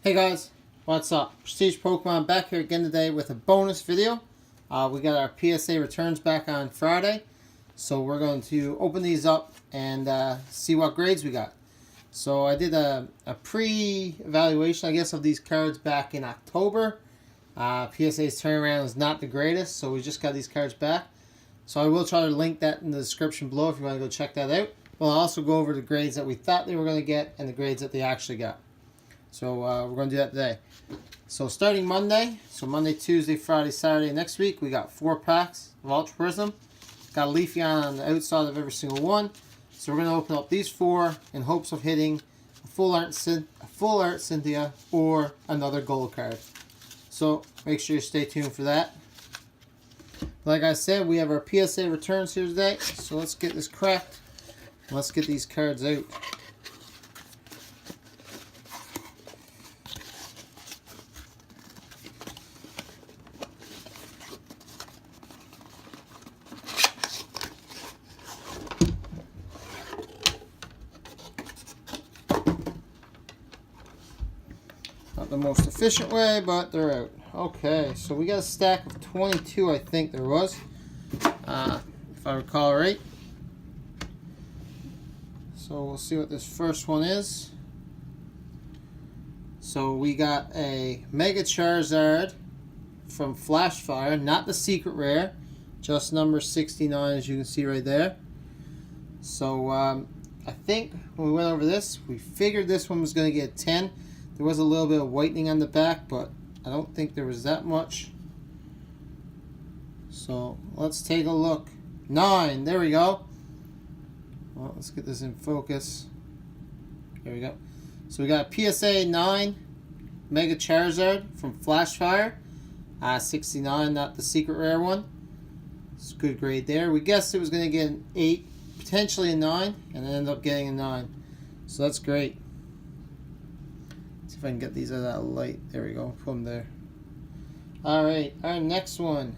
Hey guys, what's up? Prestige Pokemon back here again today with a bonus video. We got our PSA returns back on Friday, so we're going to open these up and see what grades we got. So I did a pre-evaluation, I guess, of these cards back in October. PSA's turnaround is not the greatest, so we just got these cards back. So I will try to link that in the description below if you want to go check that out. We'll also go over the grades that we thought they were going to get and the grades that they actually got. So we're going to do that today. So starting Monday, so Monday, Tuesday, Friday, Saturday next week, we got 4 packs of Ultra Prism. Got a Leafeon on the outside of every single one. So we're going to open up these 4 in hopes of hitting a full art Cynthia or another gold card. So make sure you stay tuned for that. Like I said, we have our PSA returns here today. So let's get this cracked. Let's get these cards out. Not the most efficient way, but they're out. Okay, so we got a stack of 22, I think there was, if I recall right. So we'll see what this first one is. So we got a Mega Charizard from Flashfire, not the secret rare, just number 69, as you can see right there. So I think when we went over this, we figured this one was going to get 10. There was a little bit of whitening on the back, but I don't think there was that much. So let's take a look. 9, there we go. Well, let's get this in focus. There we go. So we got PSA 9 Mega Charizard from Flashfire. 69, not the secret rare one. It's a good grade there. We guessed it was going to get an 8, potentially a 9, and it ended up getting a 9. So that's great. Let's see if I can get these out of that light. There we go. Put them there. Alright, our next one.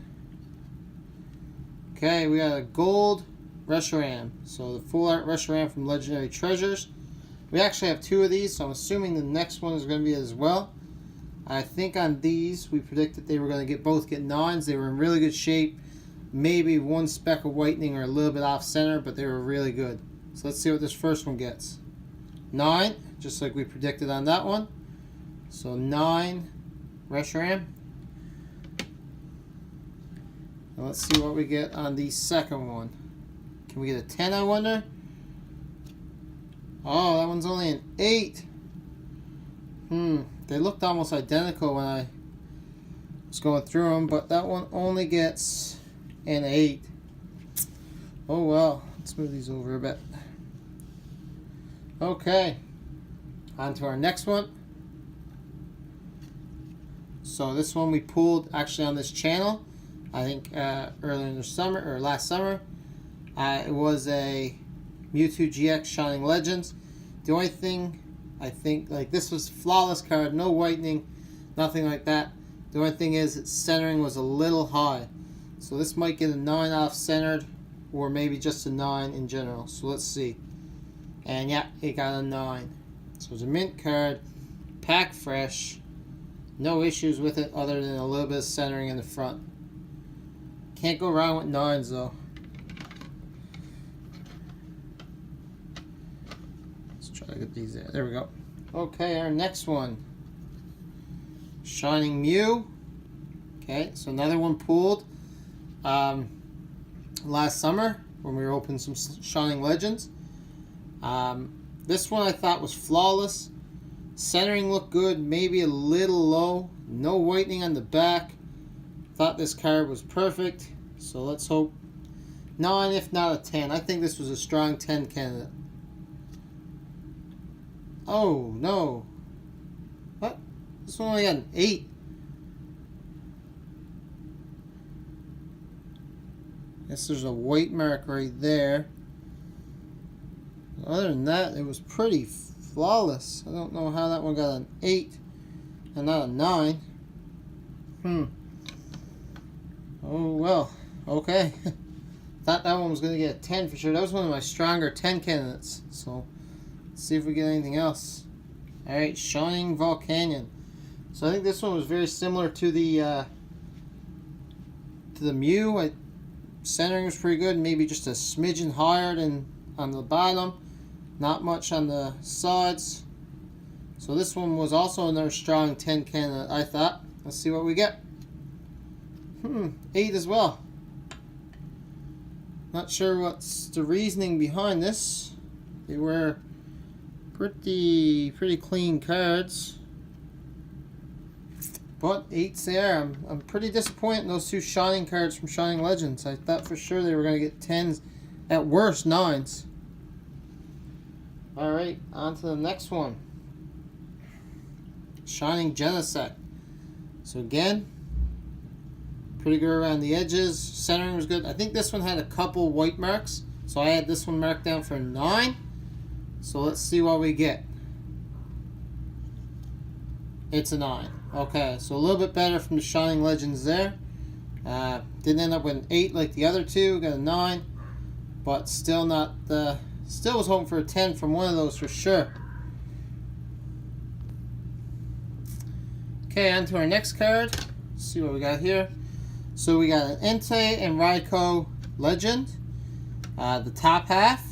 Okay, we got a gold Reshiram. So the full art Reshiram from Legendary Treasures. We actually have 2 of these, so I'm assuming the next one is going to be as well. I think on these, we predicted they were going to both get 9s. They were in really good shape. Maybe 1 speck of whitening or a little bit off center, but they were really good. So let's see what this first one gets. 9, just like we predicted on that one. So 9 Reshiram. Now let's see what we get on the second one. Can we get a 10, I wonder? Oh, that one's only an 8. They looked almost identical when I was going through them, but that one only gets an 8. Oh well, let's move these over a bit. Okay, on to our next one. So this one we pulled actually on this channel, I think earlier in the summer, or last summer. It was a Mewtwo GX Shining Legends. The only thing, I think, like this was flawless card, no whitening, nothing like that. The only thing is its centering was a little high. So this might get a 9 off centered, or maybe just a 9 in general. So let's see. And yeah, it got a 9. So it's a mint card, pack fresh, no issues with it other than a little bit of centering in the front. Can't go wrong with 9s though. Let's try to get these there. There we go. Okay, our next one. Shining Mew. Okay, so another one pulled last summer when we were opening some Shining Legends. This one I thought was flawless. Centering looked good, maybe a little low. No whitening on the back. Thought this card was perfect. So let's hope 9, if not a 10. I think this was a strong 10 candidate. Oh, no. What? This one only got an 8. Guess there's a white mark right there. Other than that, it was pretty flawless. I don't know how that one got an 8 and not a 9. Oh, well. Okay. Thought that one was going to get a 10 for sure. That was one of my stronger 10 candidates. So, let's see if we get anything else. Alright, Shining Volcanion. So I think this one was very similar to the Mew. Centering was pretty good, maybe just a smidgen higher than on the bottom. Not much on the sides. So this one was also another strong 10 candidate, I thought. Let's see what we get. 8 as well. Not sure what's the reasoning behind this. They were pretty clean cards. But 8's there. I'm pretty disappointed in those 2 Shining cards from Shining Legends. I thought for sure they were going to get 10s, at worst 9s. Alright, on to the next one. Shining Genesect. So again, pretty good around the edges. Centering was good. I think this one had a couple white marks, so I had this one marked down for 9. So let's see what we get. It's a 9. Okay, so a little bit better from the Shining Legends there. Didn't end up with an 8 like the other 2. Got a 9, but still not. Still was hoping for a 10 from one of those for sure. Okay, on to our next card. Let's see what we got here. So we got an Entei and Raikou Legend. The top half.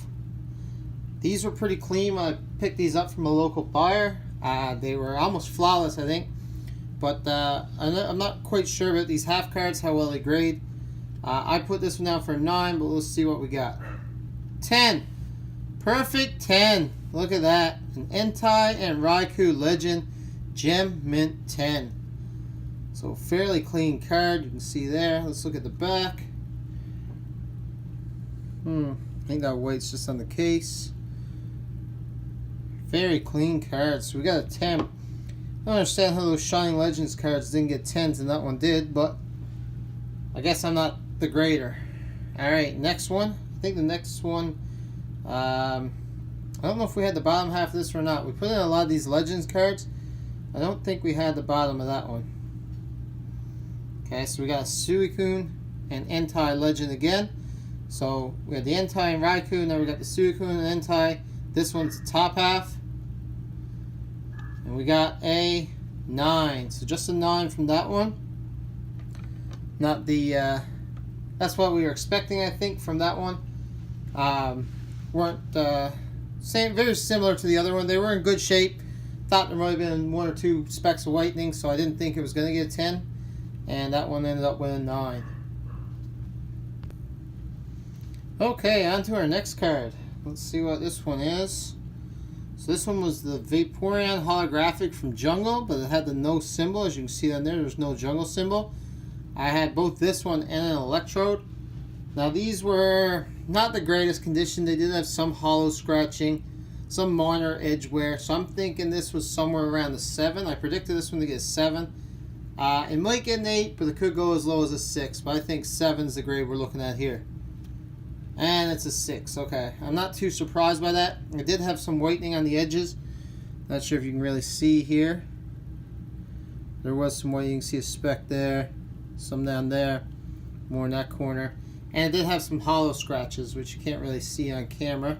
These were pretty clean when I picked these up from a local buyer. They were almost flawless, I think. But I'm not quite sure about these half cards, how well they grade. I put this one down for 9, but let's see what we got. 10. Perfect 10. Look at that. An Entei and Raikou Legend Gem Mint 10. So fairly clean card. You can see there. Let's look at the back. I think that white's just on the case. Very clean cards. So we got a 10. I don't understand how those Shining Legends cards didn't get 10s and that one did, but I guess I'm not the grader. Alright, next one. I think the next one, I don't know if we had the bottom half of this or not. We put in a lot of these Legends cards. I don't think we had the bottom of that one. Okay, so we got a Suicune and Entei Legend again. So we had the Entei and Raikou, now we got the Suicune and Entei. This one's the top half. And we got a 9. So just a 9 from that one. Not the, that's what we were expecting, I think, from that one. Weren't, very similar to the other one. They were in good shape. Thought there might have been 1 or 2 specks of whitening, so I didn't think it was going to get a 10. And that one ended up with a 9. Okay, on to our next card. Let's see what this one is. So this one was the Vaporeon holographic from Jungle, but it had the no symbol. As you can see down there, there's no jungle symbol. I had both this one and an Electrode. Now these were not the greatest condition. They did have some hollow scratching, some minor edge wear. So I'm thinking this was somewhere around the 7. I predicted this one to get a 7. It might get an 8, but it could go as low as a 6. But I think 7 is the grade we're looking at here. And it's a 6. Okay, I'm not too surprised by that. It did have some whitening on the edges. Not sure if you can really see here. There was some whitening. You can see a speck there, some down there, more in that corner. And it did have some hollow scratches, which you can't really see on camera.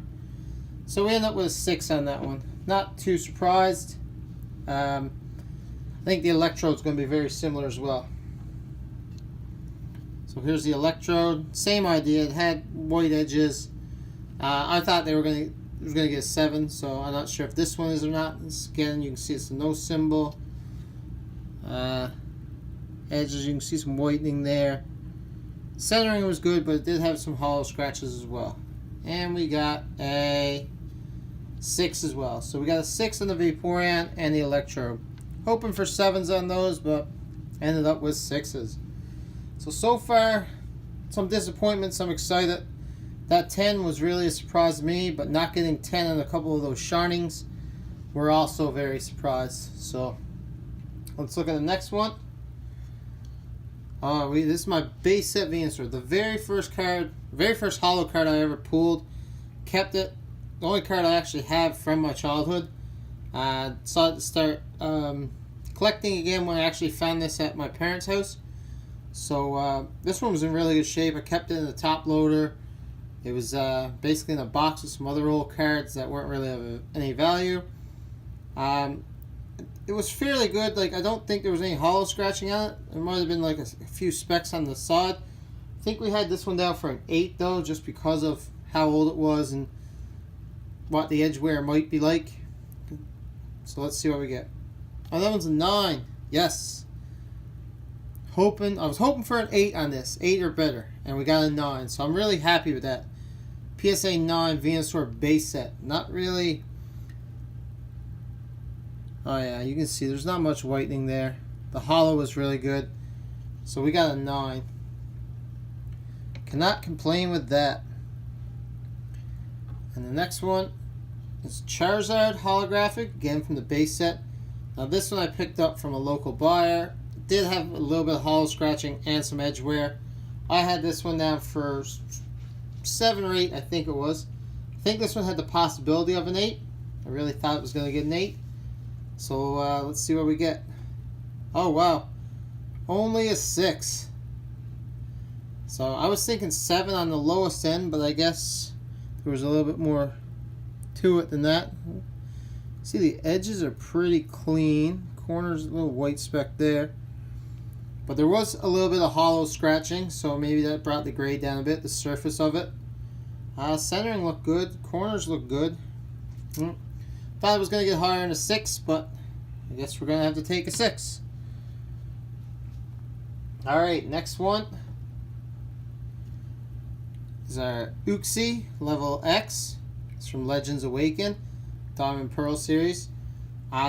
So we end up with a 6 on that one. Not too surprised. I think the Electrode's going to be very similar as well. So here's the Electrode. Same idea. It had white edges. I thought it was going to get a 7, so I'm not sure if this one is or not. Again, you can see it's a no symbol. Edges, you can see some whitening there. Centering was good, but it did have some hollow scratches as well. And we got a 6 as well. So we got a 6 on the Vaporeon and the Electrode. Hoping for 7s on those, but ended up with 6s. So far, some disappointments. I'm excited. That 10 was really a surprise to me, but not getting 10 on a couple of those Shinings, we're also very surprised. So let's look at the next one. This is my base set Venusaur. The very first card, very first holo card I ever pulled. Kept it. The only card I actually have from my childhood. Decided to start collecting again when I actually found this at my parents' house. So this one was in really good shape. I kept it in the top loader. It was basically in a box with some other old cards that weren't really of any value. It was fairly good. Like, I don't think there was any hollow scratching on it. There might have been like a few specks on the side. I think we had this one down for an 8 though, just because of how old it was and what the edge wear might be like. So let's see what we get. Oh, that one's a 9. Yes. I was hoping for an 8 on this, 8 or better, and we got a 9. So I'm really happy with that. PSA 9 Venusaur base set. Not really. Oh yeah, you can see there's not much whitening there. The hollow was really good. So we got a 9. Cannot complain with that. And the next one is Charizard holographic, again from the base set. Now this one I picked up from a local buyer. It did have a little bit of hollow scratching and some edge wear. I had this one down for 7 or 8, I think it was. I think this one had the possibility of an 8. I really thought it was going to get an 8. So let's see what we get. Oh wow, only a 6. So I was thinking 7 on the lowest end, but I guess there was a little bit more to it than that. See, the edges are pretty clean. Corners, a little white speck there. But there was a little bit of hollow scratching, so maybe that brought the grade down a bit, the surface of it. Centering looked good. Corners looked good. Thought it was going to get higher than a 6, but I guess we're going to have to take a 6. Alright, next one is our Uxie level X. It's from Legends Awaken, Diamond Pearl series.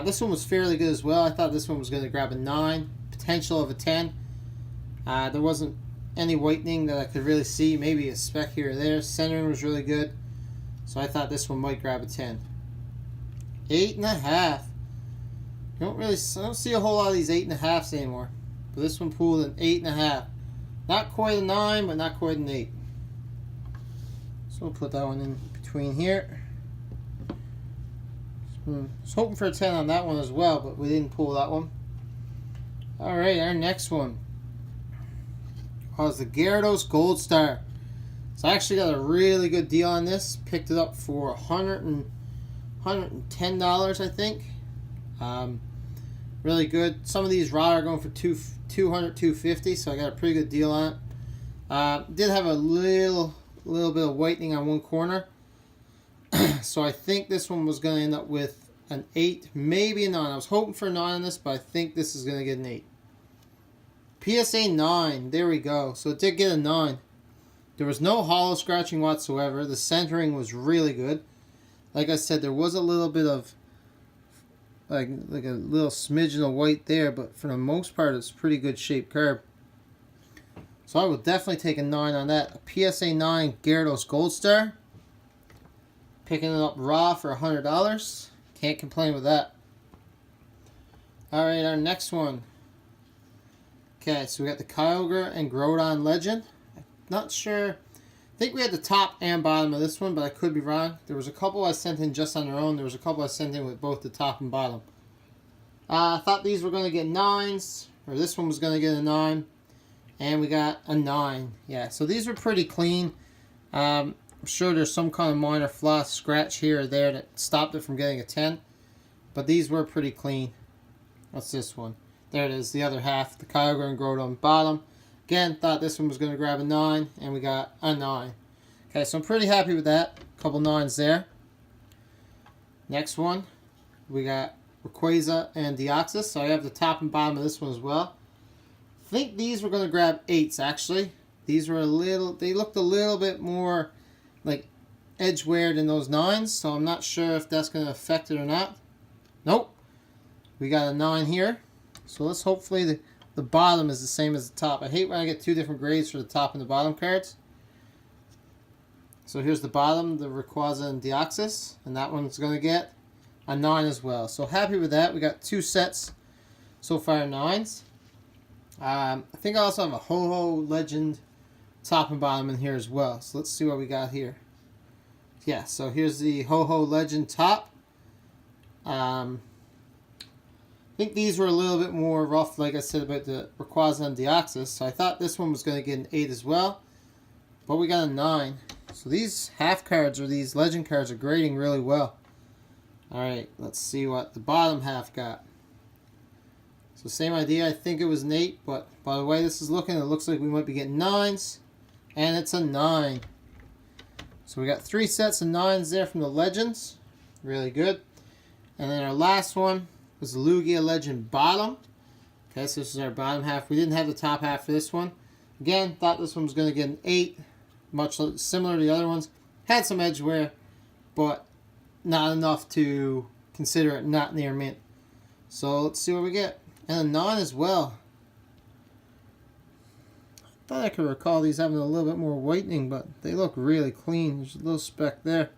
This one was fairly good as well. I thought this one was going to grab a 9, potential of a 10. There wasn't any whitening that I could really see, maybe a speck here or there. Centering was really good, so I thought this one might grab a 10. 8.5. I don't see a whole lot of these 8.5s anymore, but this one pulled an 8.5. Not quite a 9, but not quite an 8. So we'll put that one in between here. I was hoping for a 10 on that one as well, but we didn't pull that one. Alright, our next one was the Gyarados Gold Star. So I actually got a really good deal on this. Picked it up for $110, I think. Really good. Some of these raw are going for $200, $250, so I got a pretty good deal on it. Did have a little bit of whitening on one corner. So I think this one was going to end up with an 8, maybe a 9. I was hoping for a 9 on this, but I think this is going to get an 8. PSA 9, there we go. So it did get a 9. There was no hollow scratching whatsoever. The centering was really good. Like I said, there was a little bit of like a little smidgen of white there, but for the most part it's a pretty good shaped card. So I would definitely take a 9 on that. A PSA 9 Gyarados Gold Star. Picking it up raw for $100. Can't complain with that. Alright, our next one. Okay, so we got the Kyogre and Groudon Legend. Not sure. I think we had the top and bottom of this one, but I could be wrong. There was a couple I sent in just on their own. There was a couple I sent in with both the top and bottom. I thought these were going to get 9s, or this one was going to get a 9, and we got a 9. Yeah, so these were pretty clean. I'm sure there's some kind of minor flaw scratch here or there that stopped it from getting a 10, but these were pretty clean. What's this one? There it is, the other half, the Kyogre and Groudon bottom. Again, thought this one was going to grab a 9, and we got a 9. Okay, so I'm pretty happy with that. A couple 9s there. Next one, we got Rayquaza and Deoxys. So I have the top and bottom of this one as well. I think these were going to grab 8s, actually. These were they looked a little bit more like edge wear than those 9s, so I'm not sure if that's going to affect it or not. Nope. We got a 9 here. So let's hopefully the bottom is the same as the top. I hate when I get 2 different grades for the top and the bottom cards. So here's the bottom, the Rayquaza and Deoxys, and that one's going to get a 9 as well. So happy with that. We got 2 sets so far, 9s. I think I also have a Ho-Ho Legend top and bottom in here as well. So let's see what we got here. Yeah, so here's the Ho-Ho Legend top. I think these were a little bit more rough, like I said, about the Rayquaza and Deoxys. So I thought this one was going to get an 8 as well. But we got a 9. So these half cards, or these legend cards, are grading really well. Alright, let's see what the bottom half got. So same idea, I think it was an 8, but by the way this is looking, it looks like we might be getting 9s. And it's a 9. So we got 3 sets of 9s there from the Legends. Really good. And then our last one was the Lugia Legend bottom. Okay, so this is our bottom half. We didn't have the top half for this one. Again, thought this one was going to get an 8. Much similar to the other ones. Had some edge wear, but not enough to consider it not near mint. So let's see what we get. And a 9 as well. I thought I could recall these having a little bit more whitening, but they look really clean. There's a little speck there.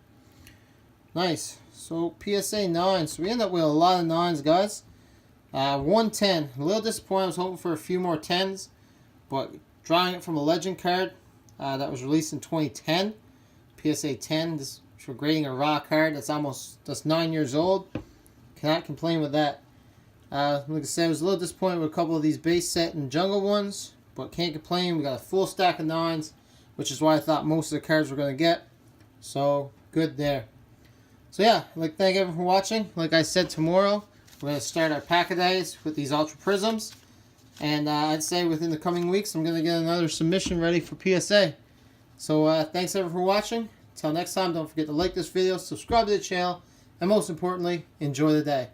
Nice. So PSA 9. So we end up with a lot of 9s, guys. 110. A little disappointed. I was hoping for a few more 10s, but drawing it from a legend card that was released in 2010. PSA 10. This for grading a raw card that's 9 years old. Cannot complain with that. Like I said, I was a little disappointed with a couple of these base set and jungle ones, but can't complain. We got a full stack of 9s, which is why I thought most of the cards were going to get. So good there. So yeah, I'd like to thank everyone for watching. Like I said, tomorrow we're going to start our pack-a-days with these Ultra Prisms. And I'd say within the coming weeks I'm going to get another submission ready for PSA. So thanks everyone for watching. Until next time, don't forget to like this video, subscribe to the channel, and most importantly, enjoy the day.